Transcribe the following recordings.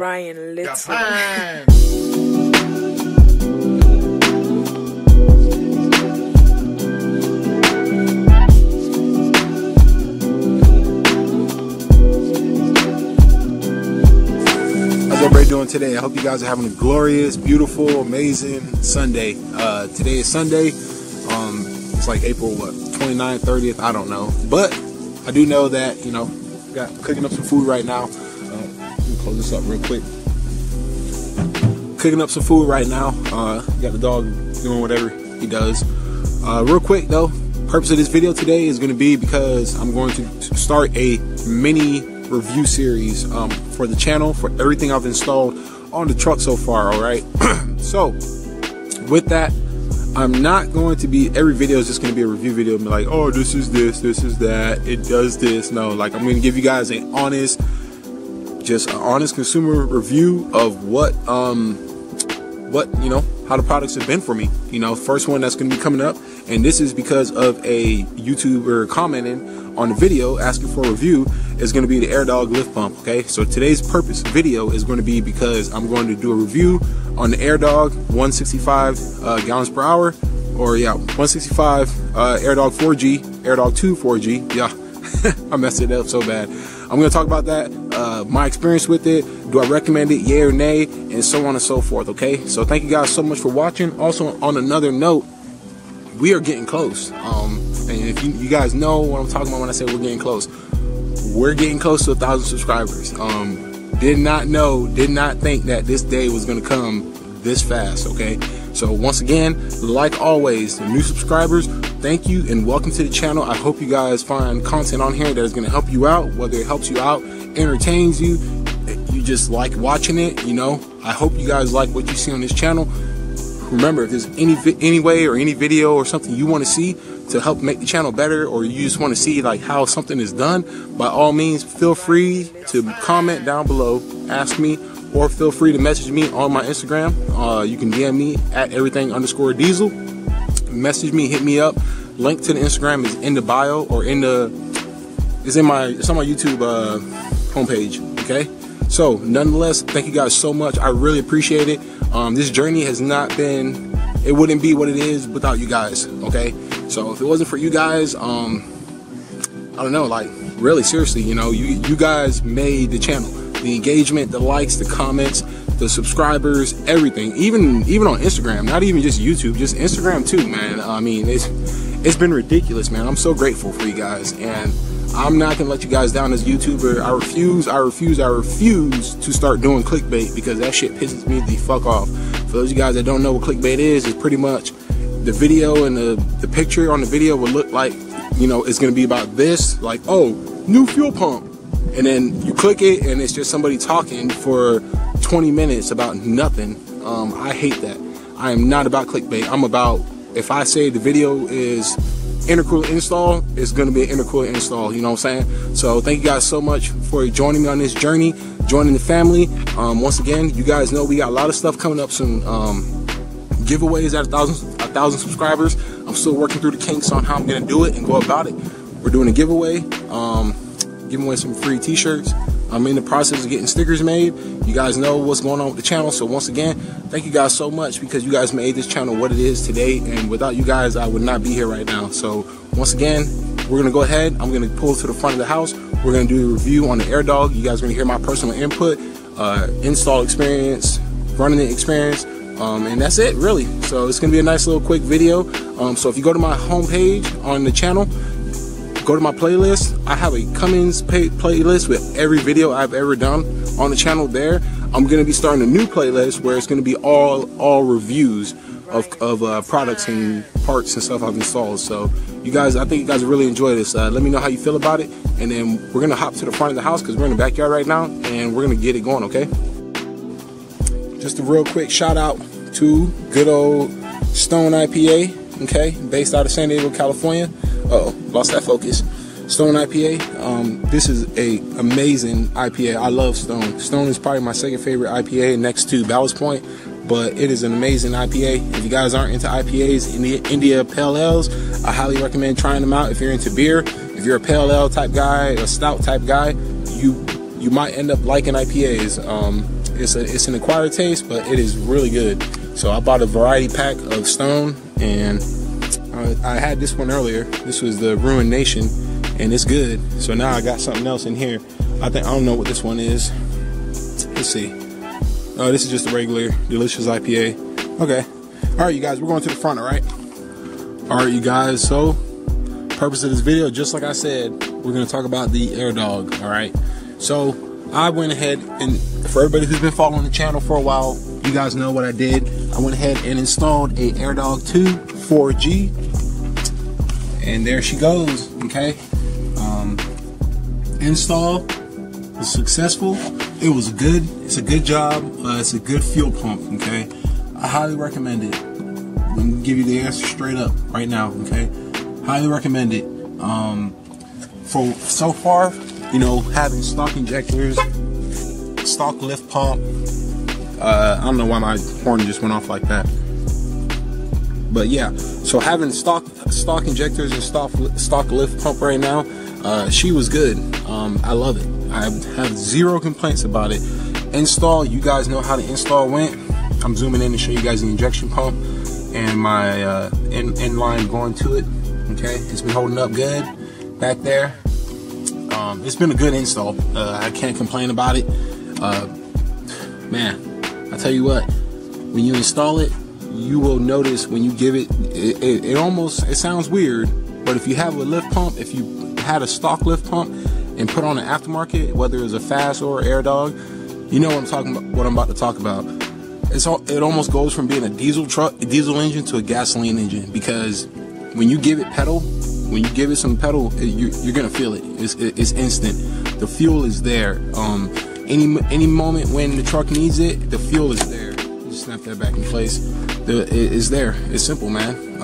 crying little. How's everybody doing today? I hope you guys are having a glorious, beautiful, amazing Sunday. Today is Sunday. It's like April, what, 29th, 30th? I don't know. But I do know that, you know, got cooking up some food right now. Let me close this up real quick. Cooking up some food right now. Got the dog doing whatever he does. Real quick though, purpose of this video today is going to be because I'm going to start a mini review series for the channel for everything I've installed on the truck so far. All right. So with that, I'm not going to be, every video is just going to be a review video and be like, oh, this is this, this is that, it does this. No, like, I'm going to give you guys an honest, just an honest consumer review of what, you know, how the products have been for me. You know, first one that's going to be coming up, and this is because of a YouTuber commenting on the video asking for a review, is going to be the Airdog lift pump. Okay, so today's purpose video is going to be because I'm going to do a review on the Airdog 165 gallons per hour, or yeah, 165 Airdog 4G, Airdog 2 4G. Yeah, I messed it up so bad. I'm going to talk about that, my experience with it, do I recommend it, yay or nay, and so on and so forth. Okay, so thank you guys so much for watching. Also, on another note, we are getting close. And if you guys know what I'm talking about when I say we're getting close, we're getting close to 1,000 subscribers. Did not know, did not think that this day was going to come this fast. Okay, so once again, like always, new subscribers, thank you and welcome to the channel. I hope you guys find content on here that is going to help you out, whether it helps you out, entertains you, you just like watching it. You know, I hope you guys like what you see on this channel. Remember, if there's any way or any video or something you want to see to help make the channel better, or you just want to see like how something is done, by all means feel free to comment down below, ask me, or feel free to message me on my Instagram. You can DM me at everything_diesel. Message me, hit me up. Link to the Instagram is in the bio, or it's on my YouTube homepage. Okay, so nonetheless, thank you guys so much. I really appreciate it. This journey has not been, it wouldn't be what it is without you guys. Okay, so if it wasn't for you guys, I don't know, like, really seriously, you know, you guys made the channel. The engagement, the likes, the comments, the subscribers, everything, even on Instagram, not even just YouTube, just Instagram too, man. I mean, it's been ridiculous, man. I'm so grateful for you guys, and I'm not gonna let you guys down as a YouTuber. I refuse to start doing clickbait, because that shit pisses me the fuck off. For those of you guys that don't know what clickbait is, it's pretty much the video, and the picture on the video will look like, you know, it's gonna be about this, like, oh, new fuel pump, and then you click it and it's just somebody talking for 20 minutes about nothing. I hate that. I am not about clickbait. I'm about, if I say the video is intercooler install, it's going to be an intercooler install. You know what I'm saying? So thank you guys so much for joining me on this journey, joining the family. Once again, you guys know we got a lot of stuff coming up soon. Giveaways at 1,000 subscribers. I'm still working through the kinks on how I'm going to do it and go about it. We're doing a giveaway, giving away some free t-shirts. I'm in the process of getting stickers made. You guys know what's going on with the channel. So once again, thank you guys so much, because you guys made this channel what it is today, and without you guys, I would not be here right now. So once again, we're gonna go ahead. I'm gonna pull to the front of the house. We're gonna do a review on the Airdog. You guys are gonna hear my personal input, install experience, running the experience, and that's it, really. So it's gonna be a nice little quick video. So if you go to my homepage on the channel, go to my playlist. I have a Cummins playlist with every video I've ever done on the channel there. I'm going to be starting a new playlist where it's going to be all reviews of products and parts and stuff I've installed. So you guys, I think you guys really enjoy this. Let me know how you feel about it, and then we're going to hop to the front of the house, because we're in the backyard right now, and we're going to get it going. Okay, just a real quick shout out to good old Stone IPA. Okay, based out of San Diego, California. Uh-oh, lost that focus. Stone IPA. This is a amazing IPA. I love Stone. Stone is probably my second favorite IPA, next to Ballast Point, but it is an amazing IPA. If you guys aren't into IPAs, India Pale Ales, I highly recommend trying them out. If you're into beer, if you're a Pale Ale type guy, a stout type guy, you might end up liking IPAs. It's an acquired taste, but it is really good. So I bought a variety pack of Stone, and I had this one earlier. This was the Ruined Nation, and it's good. So now I got something else in here. I don't know what this one is. Let's see. Oh, this is just a regular delicious IPA. Okay. All right, you guys, we're going to the front. All right. All right, you guys. So, purpose of this video, just like I said, we're going to talk about the Airdog. All right. So I went ahead, and for everybody who's been following the channel for a while, you guys know what I did. I went ahead and installed a Airdog 2 4G, and there she goes. Okay. Install was successful. It was good. It's a good job. It's a good fuel pump. Okay. I highly recommend it. I'm gonna give you the answer straight up right now. Okay. Highly recommend it. For so far, you know, having stock injectors, stock lift pump. I don't know why my horn just went off like that. But yeah, so having stock injectors and stock lift pump right now, she was good. I love it. I have zero complaints about it. Install, you guys know how the install went. I'm zooming in to show you guys the injection pump and my end line going to it. Okay, it's been holding up good back there. It's been a good install. I can't complain about it. Man, I tell you what, when you install it, you will notice when you give it sounds weird, but if you have a lift pump, if you had a stock lift pump and put on an aftermarket, whether it's a Fast or Airdog, you know what I'm talking about, what I'm about to talk about. It almost goes from being a diesel engine to a gasoline engine, because when you give it pedal, when you give it some pedal, you're gonna feel it. It's instant. The fuel is there. Any moment when the truck needs it, the fuel is there. Just snap that back in place. It is there. It's simple, man.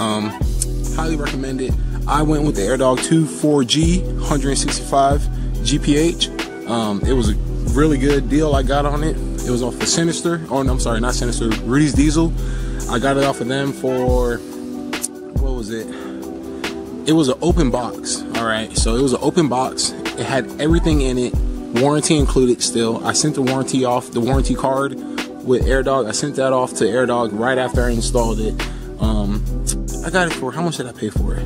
Highly recommend it. I went with the Airdog 2 4G, 165 GPH. It was a really good deal I got on it. It was off of Sinister. Oh, no, I'm sorry, not Sinister. Rudy's Diesel. I got it off of them for, what was it? It was an open box. All right, so it was an open box. It had everything in it. Warranty included still. I sent the warranty off, the warranty card with Airdog. I sent that off to Airdog right after I installed it. I got it for, how much did I pay for it?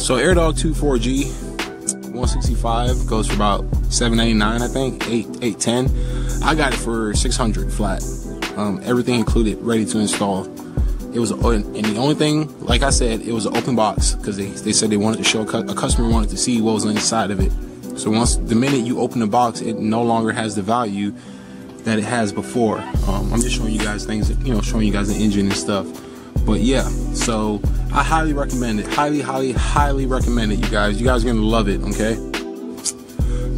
So Airdog 2 4G, 165, goes for about $7.99, I think, $8.10. I got it for $600 flat. Everything included, ready to install. It was, and the only thing, like I said, it was an open box, because they said they wanted to show, a customer wanted to see what was inside of it. So the minute you open the box, it no longer has the value that it has before. I'm just showing you guys things, you know, showing you guys the engine and stuff. But yeah, so I highly recommend it. Highly recommend it, you guys. You guys are gonna love it, okay?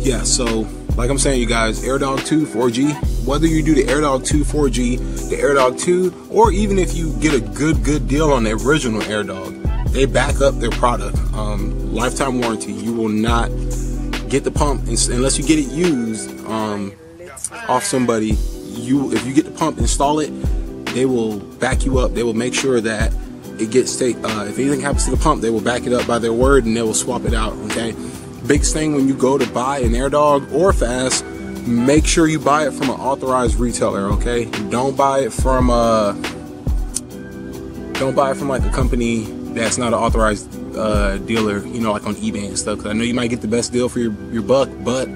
Yeah, so like I'm saying, you guys, Airdog 2 4G, whether you do the Airdog 2 4G, the Airdog 2, or even if you get a good deal on the original Airdog, they back up their product. Lifetime warranty. You will not get the pump unless you get it used off somebody. If you get the pump, install it, they will back you up. They will make sure that it gets if anything happens to the pump, they will back it up by their word, and they will swap it out. Okay, biggest thing when you go to buy an Airdog or Fast, make sure you buy it from an authorized retailer. Okay, don't buy it from like a company that's not an authorized dealer, you know, like on eBay and stuff, because I know you might get the best deal for your buck, but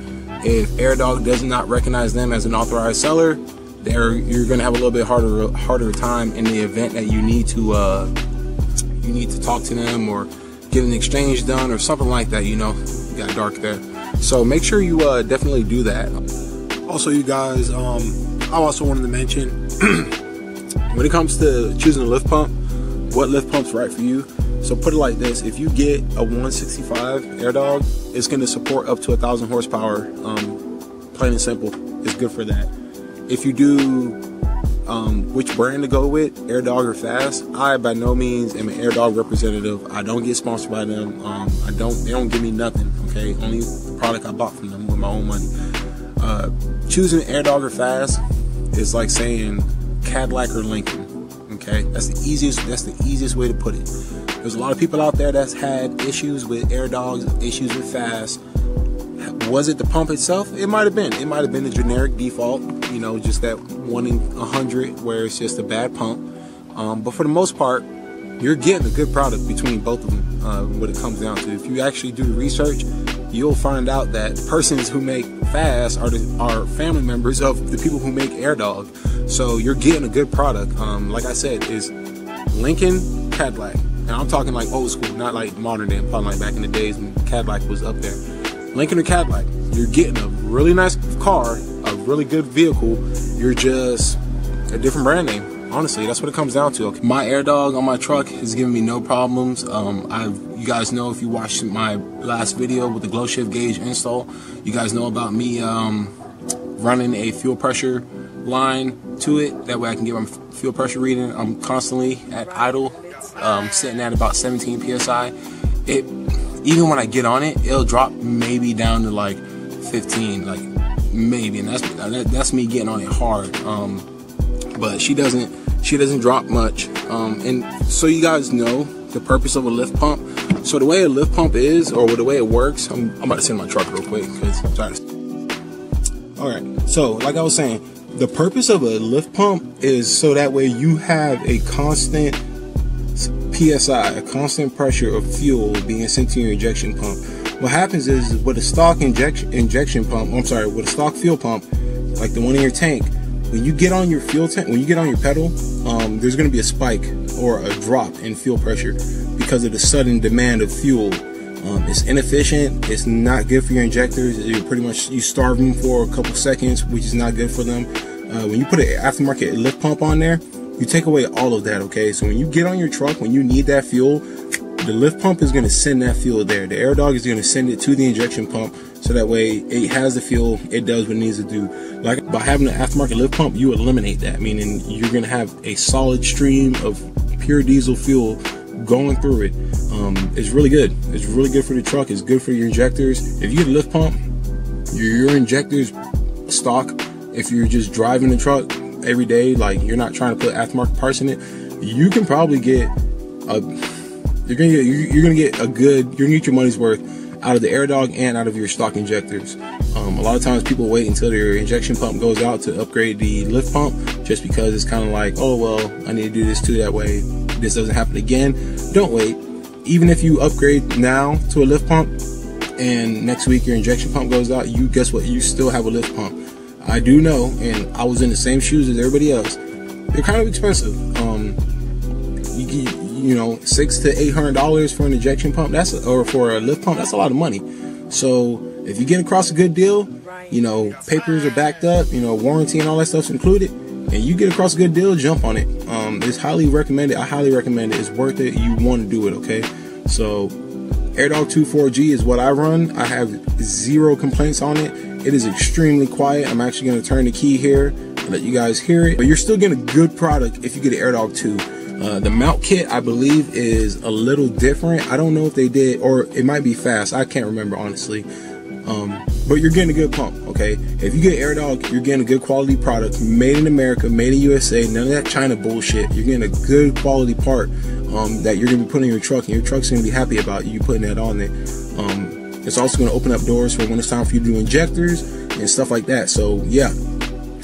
if Airdog does not recognize them as an authorized seller, you're gonna have a little bit harder time in the event that you need to talk to them or get an exchange done or something like that. You know, it got dark there, so make sure you definitely do that. Also, you guys, I also wanted to mention when it comes to choosing a lift pump, what lift pump's right for you. So put it like this: if you get a 165 Airdog, it's going to support up to 1,000 horsepower. Plain and simple, it's good for that. If you do which brand to go with, Airdog or Fast, I by no means am an Airdog representative. I don't get sponsored by them. They don't give me nothing. Okay, only the product I bought from them with my own money. Choosing Airdog or Fast is like saying Cadillac or Lincoln. Okay, that's the easiest way to put it. There's a lot of people out there that's had issues with Airdogs, issues with Fast, Was it the pump itself? It might have been. It might have been the generic default, you know, just that 1 in 100 where it's just a bad pump. But for the most part, you're getting a good product between both of them when it comes down to it. If you actually do the research, you'll find out that the persons who make Fast are family members of the people who make Airdog. So you're getting a good product. Like I said, is Lincoln, Cadillac. And I'm talking like old school, not like modern day. I'm talking like back in the days when Cadillac was up there. Lincoln or Cadillac, you're getting a really nice car, a really good vehicle. You're just a different brand name. Honestly, that's what it comes down to. Okay. My Airdog on my truck is giving me no problems. You guys know, if you watched my last video with the glow shift gauge install, you guys know about me running a fuel pressure line to it. That way I can get my fuel pressure reading. I'm constantly at idle, sitting at about 17 psi. Even when I get on it, it'll drop maybe down to like 15, like maybe, and that's me getting on it hard. But she doesn't drop much. And so you guys know the purpose of a lift pump. So the way a lift pump is, or the way it works, I'm about to sit in my truck real quick because I'm tired. All right. So like I was saying, the purpose of a lift pump is so that way you have a constant PSI, a constant pressure of fuel being sent to your injection pump. What happens is with a stock injection pump, I'm sorry, with a stock fuel pump, like the one in your tank, when you get on your fuel tank, when you get on your pedal, there's going to be a spike or a drop in fuel pressure because of the sudden demand of fuel. It's inefficient. It's not good for your injectors. You starve them for a couple seconds, which is not good for them. When you put an aftermarket lift pump on there, you take away all of that. Okay, so when you get on your truck, when you need that fuel, the lift pump is going to send that fuel there. The Airdog is going to send it to the injection pump, so that way it has the fuel, it does what it needs to do. Like by having an aftermarket lift pump, you eliminate that, meaning you're going to have a solid stream of pure diesel fuel going through it. It's really good. It's really good for the truck. It's good for your injectors. If you get a lift pump, your injectors stock. If you're just driving the truck every day, like you're not trying to put aftermarket parts in it, you can probably get you're gonna get your money's worth out of the Airdog and out of your stock injectors. A lot of times people wait until their injection pump goes out to upgrade the lift pump, just because it's kind of like, oh well, I need to do this too, that way this doesn't happen again. Don't wait. Even if you upgrade now to a lift pump and next week your injection pump goes out, guess what? You still have a lift pump. I do know, and I was in the same shoes as everybody else. They're kind of expensive. You know, $600 to $800 for an injection pump, or for a lift pump, that's a lot of money. So if you get across a good deal, you know, papers are backed up, you know, warranty and all that stuff's included, and you get across a good deal, jump on it. It's highly recommended. I highly recommend it. It's worth it. You want to do it, okay? So Airdog 4G is what I run. I have zero complaints on it. It is extremely quiet. I'm actually going to turn the key here and let you guys hear it. But you're still getting a good product if you get an Airdog 2. The mount kit, I believe, is a little different. I don't know if they did, or it might be Fast. I can't remember, honestly. But you're getting a good pump, okay? If you get Airdog, you're getting a good quality product, made in America, made in USA, none of that China bullshit. You're getting a good quality part that you're going to be putting in your truck, and your truck's going to be happy about you putting that on there. It's also going to open up doors for when it's time for you to do injectors and stuff like that. So yeah,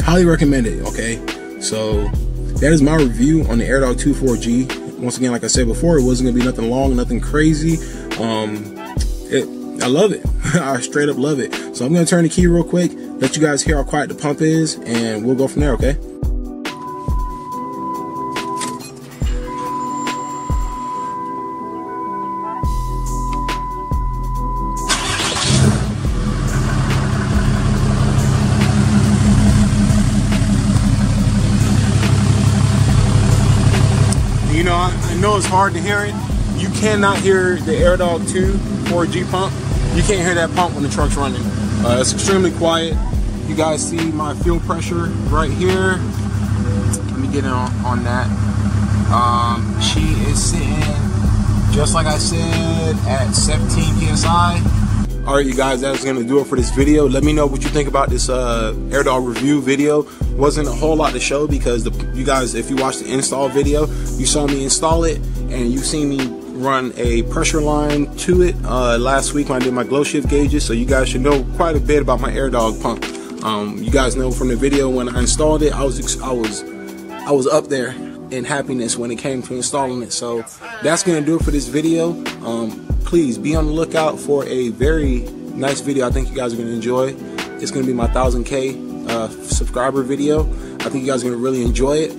highly recommend it, okay? So that is my review on the Airdog 4G. Once again, like I said before, it wasn't going to be nothing long, nothing crazy. I love it. I straight up love it. So I'm going to turn the key real quick, let you guys hear how quiet the pump is, and we'll go from there, okay? You know, I know it's hard to hear it. You cannot hear the Airdog 4G pump. You can't hear that pump when the truck's running. It's extremely quiet. You guys see my fuel pressure right here. Let me get in on that. She is sitting, just like I said, at 17 PSI. Alright, you guys, that's going to do it for this video. Let me know what you think about this Airdog review video. Wasn't a whole lot to show because you guys, if you watched the install video, you saw me install it and you seen me run a pressure line to it last week when I did my glow shift gauges, so you guys should know quite a bit about my Airdog pump. You guys know from the video when I installed it, I was up there in happiness when it came to installing it. So that's gonna do it for this video. Please be on the lookout for a very nice video I think you guys are gonna enjoy. It's gonna be my 1000K subscriber video. I think you guys are gonna really enjoy it.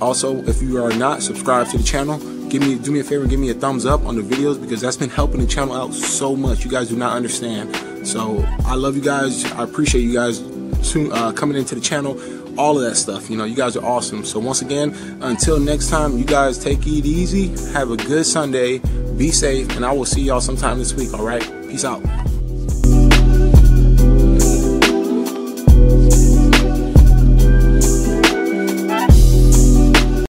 Also, if you are not subscribed to the channel, do me a favor and give me a thumbs up on the videos, because that's been helping the channel out so much. You guys do not understand. So I love you guys. I appreciate you guys coming into the channel, all of that stuff. You know, you guys are awesome. So once again, until next time, you guys take it easy. Have a good Sunday. Be safe, and I will see y'all sometime this week. All right, peace out.